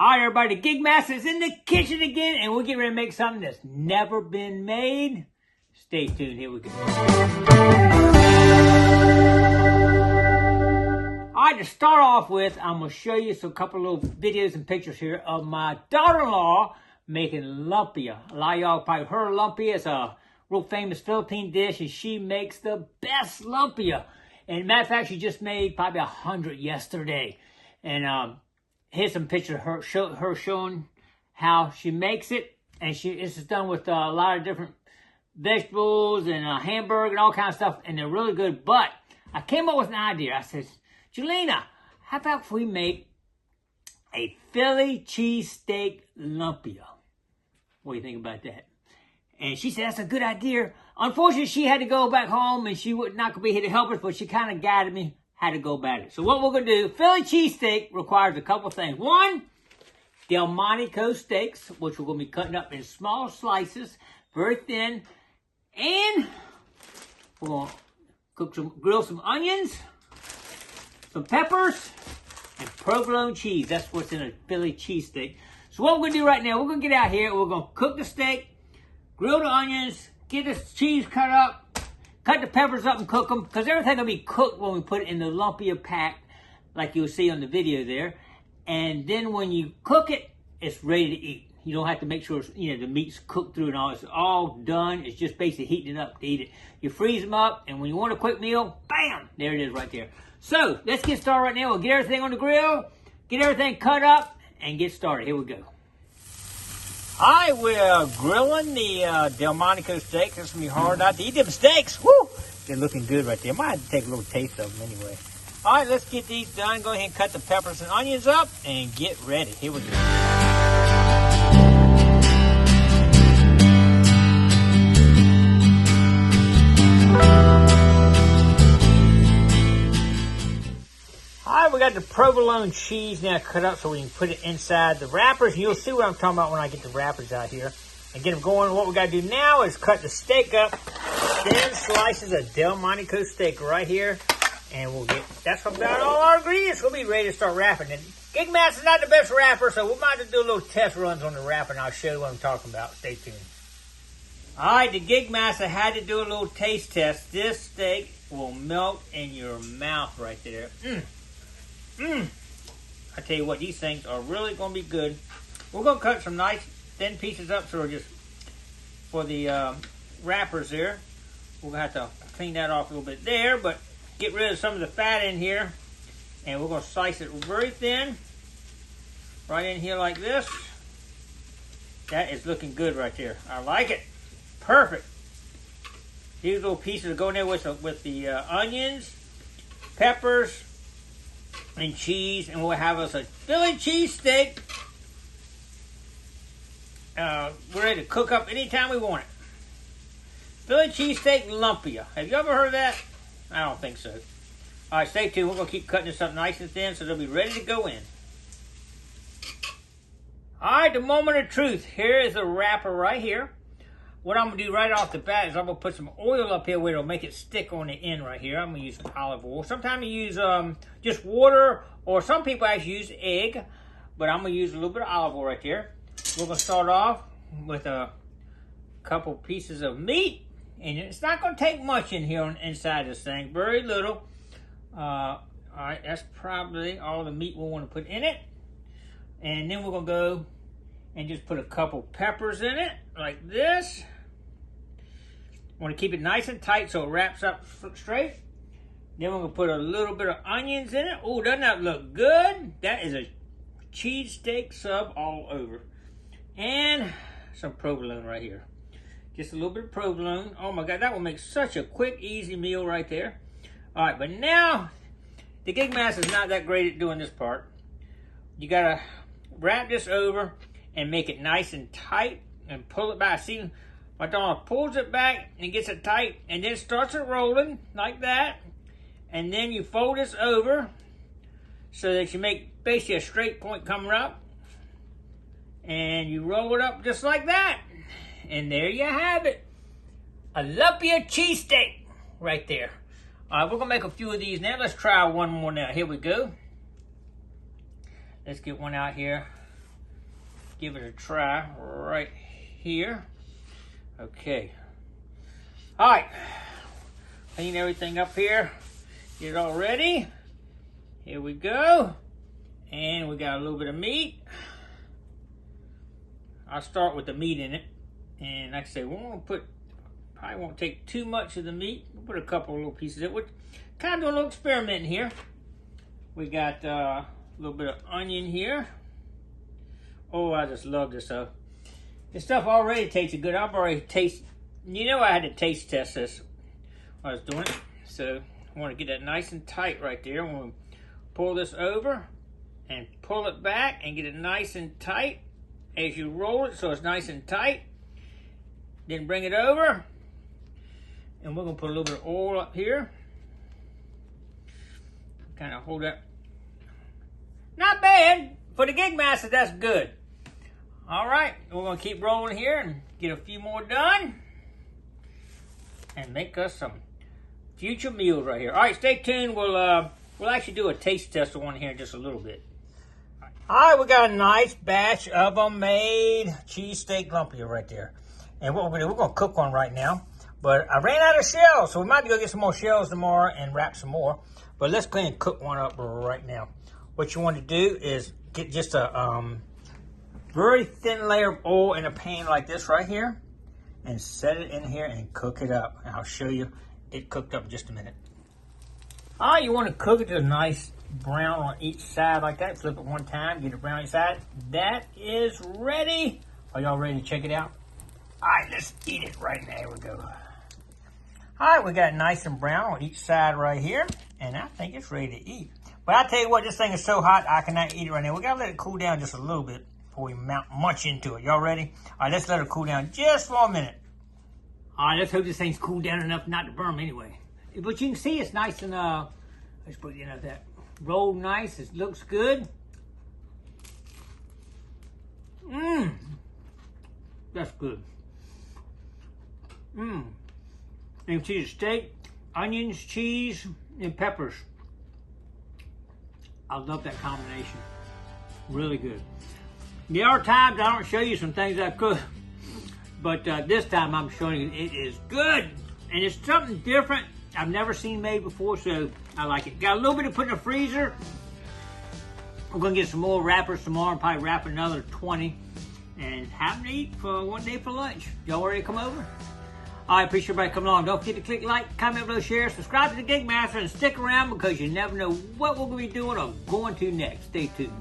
All right, everybody, the Gigmaster's in the kitchen again, and we're getting ready to make something that's never been made. Stay tuned, here we go. All right, to start off with, I'm going to show you a couple of little videos and pictures here of my daughter-in-law making lumpia. A lot of y'all probably heard of lumpia. It's a real famous Philippine dish, and she makes the best lumpia. And matter of fact, she just made probably 100 yesterday. And here's some pictures of her showing how she makes it. And this is done with a lot of different vegetables and hamburger and all kinds of stuff. And they're really good. But I came up with an idea. I said, Jelena, how about if we make a Philly cheesesteak lumpia? What do you think about that? And she said, that's a good idea. Unfortunately, she had to go back home and she was not going to be here to help us, but she kind of guided me how to go about it. So what we're going to do, Philly cheesesteak requires a couple things. One, Delmonico steaks, which we're going to be cutting up in small slices, very thin. And we're going to grill some onions, some peppers, and provolone cheese. That's what's in a Philly cheesesteak. So what we're going to do right now, we're going to get out here, we're going to cook the steak, grill the onions, get the cheese cut up, cut the peppers up and cook them, because everything will be cooked when we put it in the lumpia pack, like you'll see on the video there. And then when you cook it, it's ready to eat. You don't have to make sure the meat's cooked through and all. It's all done. It's just basically heating it up to eat it. You freeze them up, and when you want a quick meal, bam, there it is right there. So let's get started right now. We'll get everything on the grill, get everything cut up, and get started. Here we go. All right, we're grilling the Delmonico steaks. It's going to be hard not to eat them steaks. Woo! They're looking good right there. I might have to take a little taste of them anyway. All right, let's get these done. Go ahead and cut the peppers and onions up and get ready. Here we go. All right, we got the provolone cheese now cut up so we can put it inside the wrappers. And you'll see what I'm talking about when I get the wrappers out here and get them going. What we got to do now is cut the steak up, thin slices of Delmonico steak right here. And we'll get, that's about all our ingredients. We'll be ready to start wrapping. And Gigmaster's not the best wrapper, so we might have to do a little test runs on the wrapper, and I'll show you what I'm talking about. Stay tuned. All right, the Gigmaster had to do a little taste test. This steak will melt in your mouth right there. I tell you what, these things are really going to be good. We're going to cut some nice thin pieces up, so we're just for the wrappers there. We're going to have to clean that off a little bit there, but get rid of some of the fat in here. And we're going to slice it very thin, right in here like this. That is looking good right there. I like it. Perfect. These little pieces go in there with the onions, peppers, and cheese, and we'll have us a Philly cheesesteak. We're ready to cook up anytime we want it. Philly cheesesteak lumpia. Have you ever heard of that? I don't think so. All right, stay tuned. We're going to keep cutting this up nice and thin so they'll be ready to go in. All right, the moment of truth. Here is the wrapper right here. What I'm going to do right off the bat is I'm going to put some oil up here where it'll make it stick on the end right here. I'm going to use some olive oil. Sometimes you use just water, or some people actually use egg, but I'm going to use a little bit of olive oil right there. We're going to start off with a couple pieces of meat, and it's not going to take much in here on the inside of this thing, very little. All right, that's probably all the meat we'll want to put in it. And then we're going to go and just put a couple peppers in it, like this. Want to keep it nice and tight so it wraps up straight. Then we're going to put a little bit of onions in it. Oh, doesn't that look good? That is a cheesesteak sub all over. And some provolone right here. Just a little bit of provolone. Oh my God, that will make such a quick, easy meal right there. All right, but now, the Gigmaster is not that great at doing this part. You got to wrap this over and make it nice and tight and pull it back. See, my dog pulls it back and gets it tight and then starts it rolling like that. And then you fold this over so that you make basically a straight point coming up. And you roll it up just like that. And there you have it. A lumpia cheesesteak right there. All right, we're going to make a few of these now. Let's try one more now. Here we go. Let's get one out here. give it a try right here. Okay. All right. Clean everything up here. Get it all ready. Here we go. And we got a little bit of meat. I'll start with the meat in it. And like I say, we won't put, probably won't take too much of the meat. We'll put a couple of little pieces in it. We're kind of doing a little experiment here. We got a little bit of onion here. Oh, I just love this stuff. This stuff already tasted good. I've already tasted, you know, I had to taste test this while I was doing it. So I want to get that nice and tight right there. I'm going to pull this over and pull it back and get it nice and tight as you roll it, so it's nice and tight. Then bring it over, and we're going to put a little bit of oil up here. Kind of hold that. Not bad. For the Gigmaster, that's good. All right, we're going to keep rolling here and get a few more done. And make us some future meals right here. All right, stay tuned. We'll actually do a taste test of one here in just a little bit. All right, we got a nice batch of a made cheesesteak lumpia right there. And what we're going to do, we're going to cook one right now. But I ran out of shells, so we might go get some more shells tomorrow and wrap some more. But let's go ahead and cook one up right now. What you want to do is get just a very thin layer of oil in a pan like this right here. And set it in here and cook it up. And I'll show you it cooked up in just a minute. All right, you want to cook it to a nice brown on each side like that. Flip it one time, get it brown on each side. That is ready. Are y'all ready to check it out? All right, let's eat it right now. There we go. All right, we got it nice and brown on each side right here. And I think it's ready to eat. But I tell you what, this thing is so hot, I cannot eat it right now. We got to let it cool down just a little bit before we munch into it. Y'all ready? All right, let's let it cool down just for a minute. All right, let's hope this thing's cooled down enough not to burn anyway. But you can see it's nice and, let's put it in that rolled nice. It looks good. Mmm. That's good. Mmm. You can see the steak, onions, cheese, and peppers. I love that combination. Really good. There are times I don't show you some things I cook, but this time I'm showing you it is good. And it's something different I've never seen made before, so I like it. Got a little bit to put in the freezer. I'm going to get some more wrappers tomorrow, probably wrap another 20, and have them to eat for one day for lunch. Y'all ready to come over? I appreciate everybody coming along. Don't forget to click like, comment below, share, subscribe to the Gigmaster, and stick around because you never know what we're going to be doing or going to next. Stay tuned.